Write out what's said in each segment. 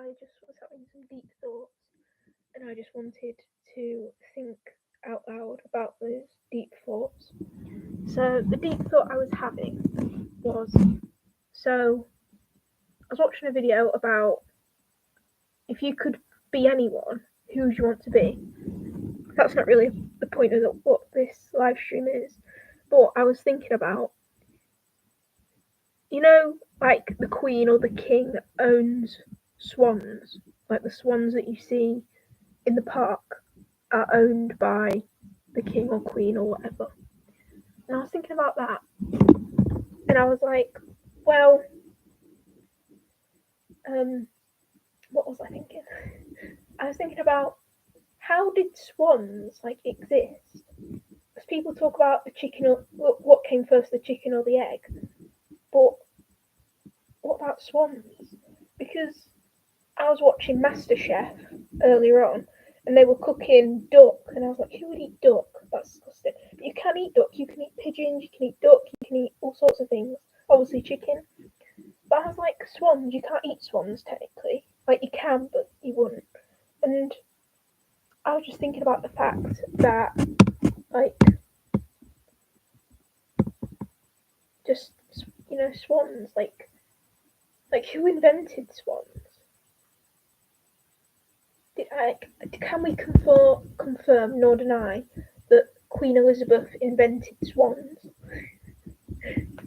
I just was having some deep thoughts and I just wanted to think out loud about those deep thoughts. So, the deep thought I was having was so I was watching a video about if you could be anyone, who would you want to be? That's not really the point of what this live stream is, but I was thinking about, like the Queen or the King owns swans, like the swans that you see in the park are owned by the King or Queen or whatever. And I was thinking about that, and I was like, well, what was I thinking? I was thinking about how did swans exist? Because people talk about the chicken or what came first, the chicken or the egg, but what about swans? Because I was watching MasterChef earlier on, and they were cooking duck, and I was like, who would eat duck? That's disgusting. But you can eat duck. You can eat pigeons. You can eat duck. You can eat all sorts of things. Obviously chicken. But I was like, swans. You can't eat swans technically. Like you can, but you wouldn't. And I was just thinking about the fact that like just swans like who invented swans? Can we confirm nor deny that Queen Elizabeth invented swans?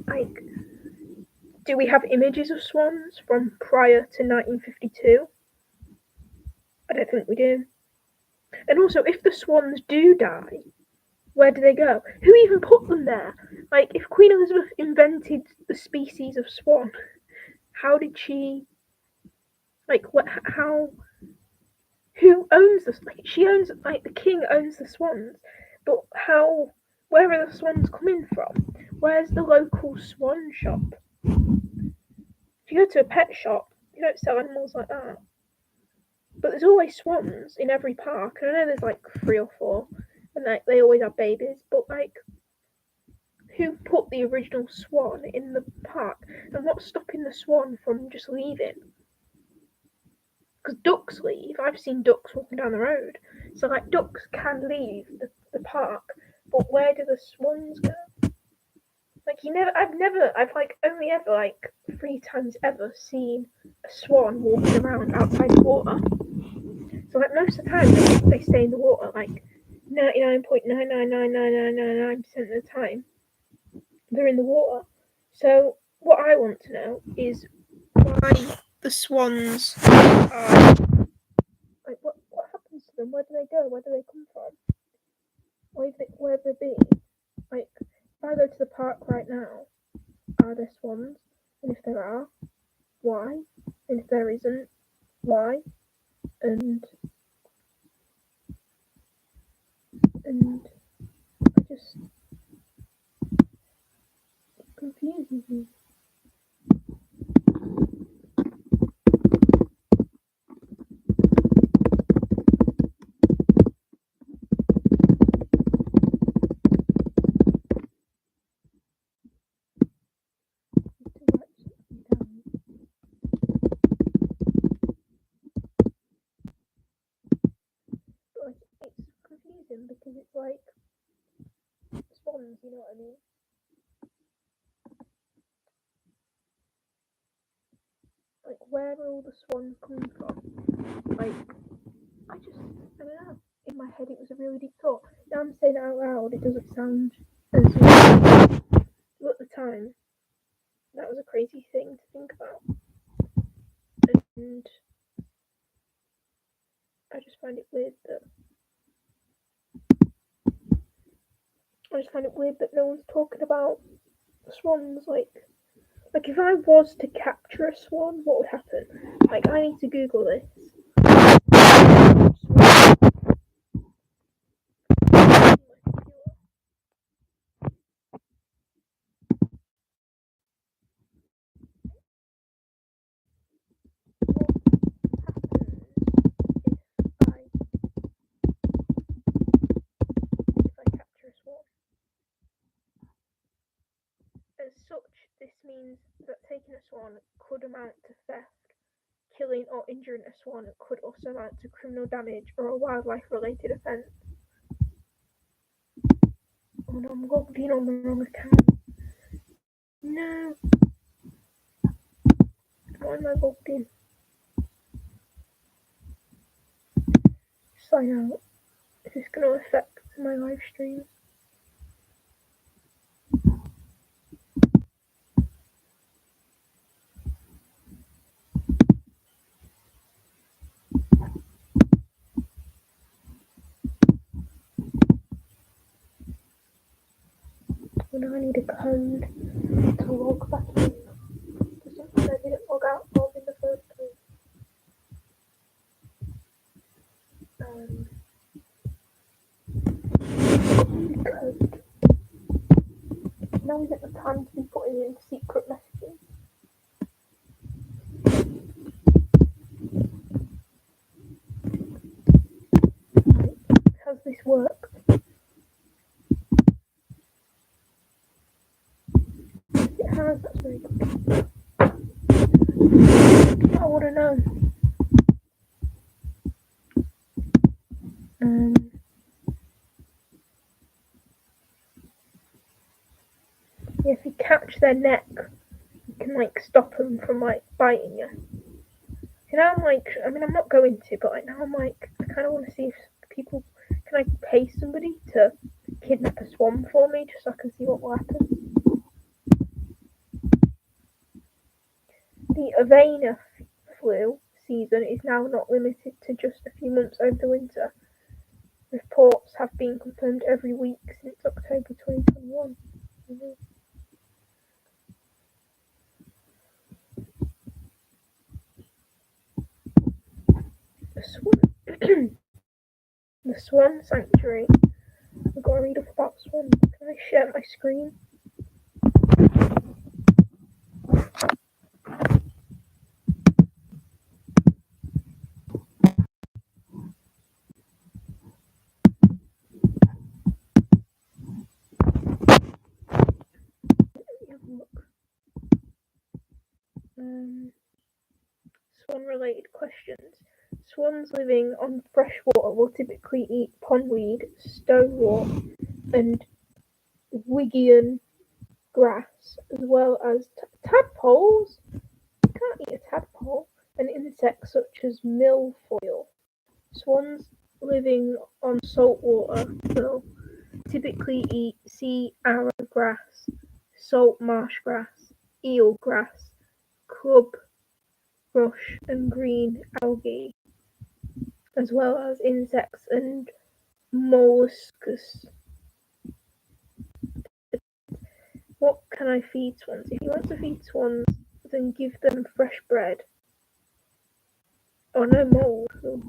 Like, do we have images of swans from prior to 1952? I don't think we do. And also, if the swans do die, where do they go? Who even put them there? Like, if Queen Elizabeth invented the species of swan, how did she? Like, what? How? Who owns this? Like, she owns, like, the king owns the swans, but how? Where are the swans coming from? Where's the local swan shop? If you go to a pet shop, you don't sell animals like that. But there's always swans in every park, and I know there's like 3 or 4, and like they always have babies. But like, who put the original swan in the park, and what's stopping the swan from just leaving? Because ducks leave. I've seen ducks walking down the road. So like ducks can leave the park, but where do the swans go? Like I've like only ever like 3 times ever seen a swan walking around outside the water. So like most of the time they stay in the water like 99.9999999% of the time they're in the water. So what I want to know is why the swans are like what happens to them? Where do they go? Where do they come from? Where have they been? Like if I go to the park right now, are there swans? And if there are, why? And if there isn't, why? And I just it confuses me. Like it's confusing because it's like swans, you know what I mean? Like where are all the swans coming from? Like I don't know. In my head it was a really deep thought. Now I'm saying it out loud, it doesn't sound as but at the time that was a crazy thing to think about. And I just find it weird that no one's talking about swans. Like if I was to capture a swan, what would happen? Like I need to Google this. If I capture a swan. As such, this means that taking a swan could amount to theft, killing or injuring a swan could also amount to criminal damage or a wildlife-related offence. Oh no, I'm logged in on the wrong account. No. Why am I logged in? Sign out. Is this going to affect my live stream? Oh no, I need a code to log back in. For something I didn't log out of in the first place. Code. Now isn't the time to be putting in secret messages. Right. How's this work? It has, that's very good. I want to know. Yeah, if you catch their neck, you can stop them from biting you. And now I'm not going to, but now I kind of want to see if people can I pay somebody to kidnap a swan for me just so I can see what will happen. The Avena flu season is now not limited to just a few months over the winter. Reports have been confirmed every week since October 2021. The Swan Sanctuary. I've got to read up about swans. Can I share my screen? Swan-related questions. Swans living on fresh water will typically eat pondweed, stonewort, and Wigeon grass, as well as tadpoles. You can't eat a tadpole. And insects such as milfoil. Swans living on saltwater will typically eat sea arrowgrass, salt marsh grass, eel grass, club rush, and green algae, as well as insects and molluscs. What can I feed swans? If you want to feed swans, then give them fresh bread. Oh, no mold. Oh,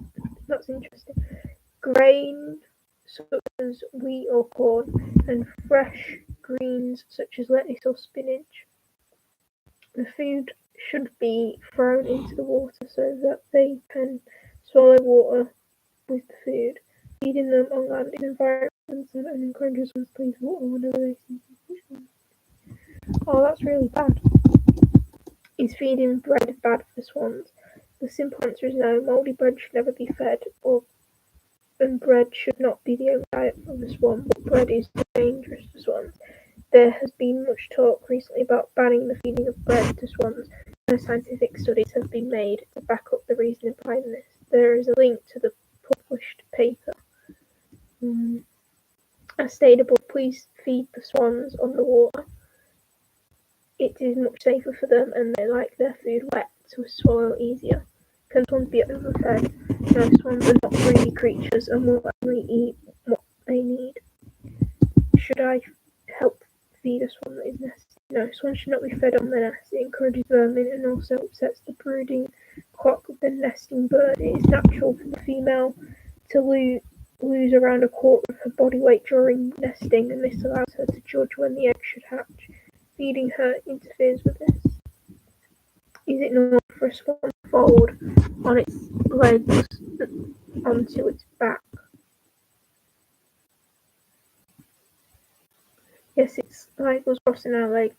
that's interesting. Grain such as wheat or corn, and fresh greens such as lettuce or spinach. The food should be thrown into the water so that they can swallow water with the food. Feeding them on land in environments and encourages them to leave water whenever they see fish. Oh, that's really bad. Is feeding bread bad for swans? The simple answer is no. Mouldy bread should never be fed, and bread should not be the only diet of a swan, but bread is dangerous to swans. There has been much talk recently about banning the feeding of bread to swans. No scientific studies have been made to back up the reasoning behind this. There is a link to the published paper. As stated above, please feed the swans on the water. It is much safer for them, and they like their food wet to swallow easier. Can swans be overfed? No, swans are not greedy creatures and will only eat what they need. Should I help feed a swan that is nesting? No, swans should not be fed on the nest. It encourages vermin and also upsets the brooding clock of the nesting bird. It is natural for the female to lose around a quarter of her body weight during nesting, and this allows her to judge when the egg should hatch. Feeding her interferes with this. Is it normal for a swan to fold on its legs onto its back? Yes, it's like us crossing our legs,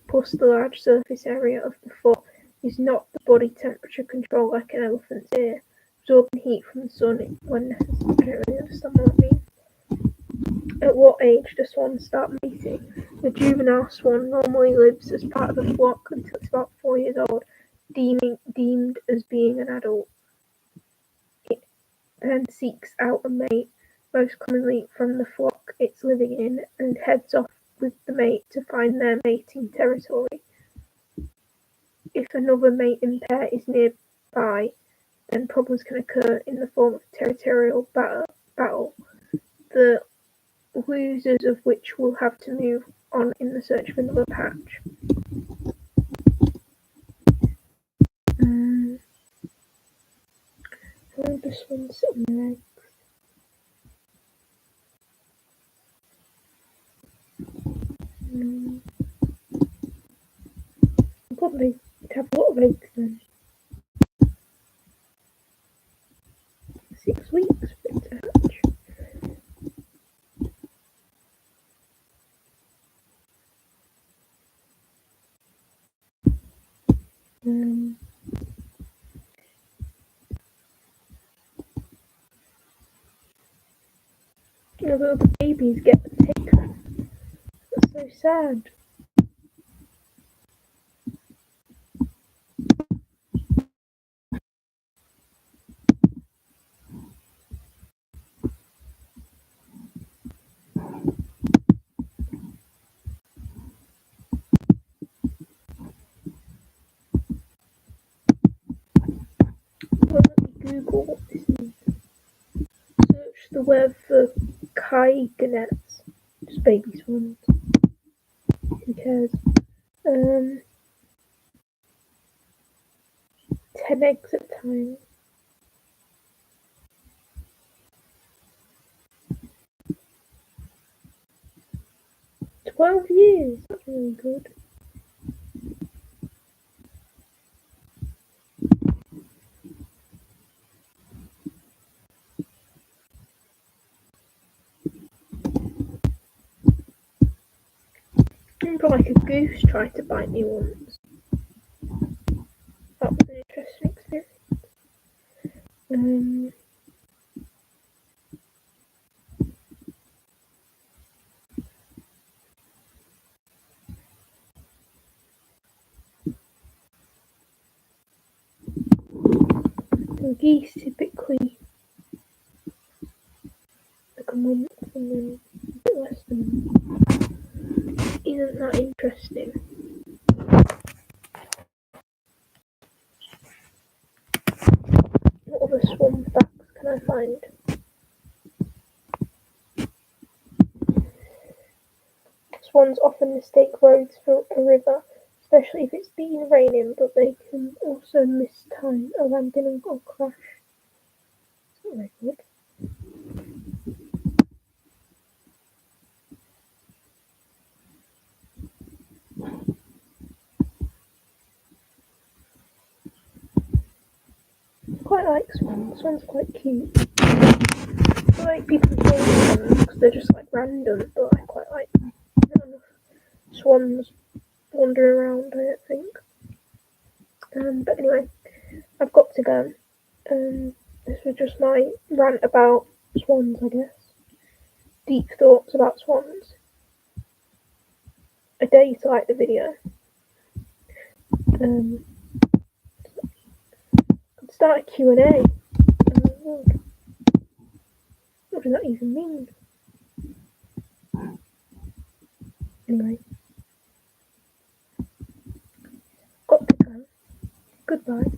plus the large surface area of the foot is not the body temperature control like an elephant's ear, absorbing heat from the sun when necessary. I don't really understand what that means. At what age do swans start mating? The juvenile swan normally lives as part of a flock until it's about 4 years old, deemed as being an adult. It then seeks out a mate, most commonly from the flock it's living in, and heads off with the mate to find their mating territory. If another mating pair is nearby, then problems can occur in the form of territorial battle, the losers of which will have to move on in the search for another patch. How does swans sit on their eggs? Probably have a lot of eggs then. 6 weeks for it to hatch. Although the babies get taken. That's so sad. Well, let me Google what this means. Search the web for kygonets. Just baby swans. Who cares? 10 eggs at a time. 12 years. That's really good. I remember like a goose tried to bite me once. That was an interesting experience. Geese typically like a month and then a bit less than a month. Isn't that interesting? What other swan facts can I find? Swans often mistake roads for a river, especially if it's been raining, but they can also mistime a landing or crash. That's not very good. I quite like swans. Swans are quite cute. I like people talking them because they're just like random, but I quite like them. Not enough swans wandering around, I don't think. But anyway, I've got to go. This was just my rant about swans, I guess. Deep thoughts about swans. I dare you to like the video. Could start a Q&A. What does that even mean? Anyway. Got to go. Goodbye.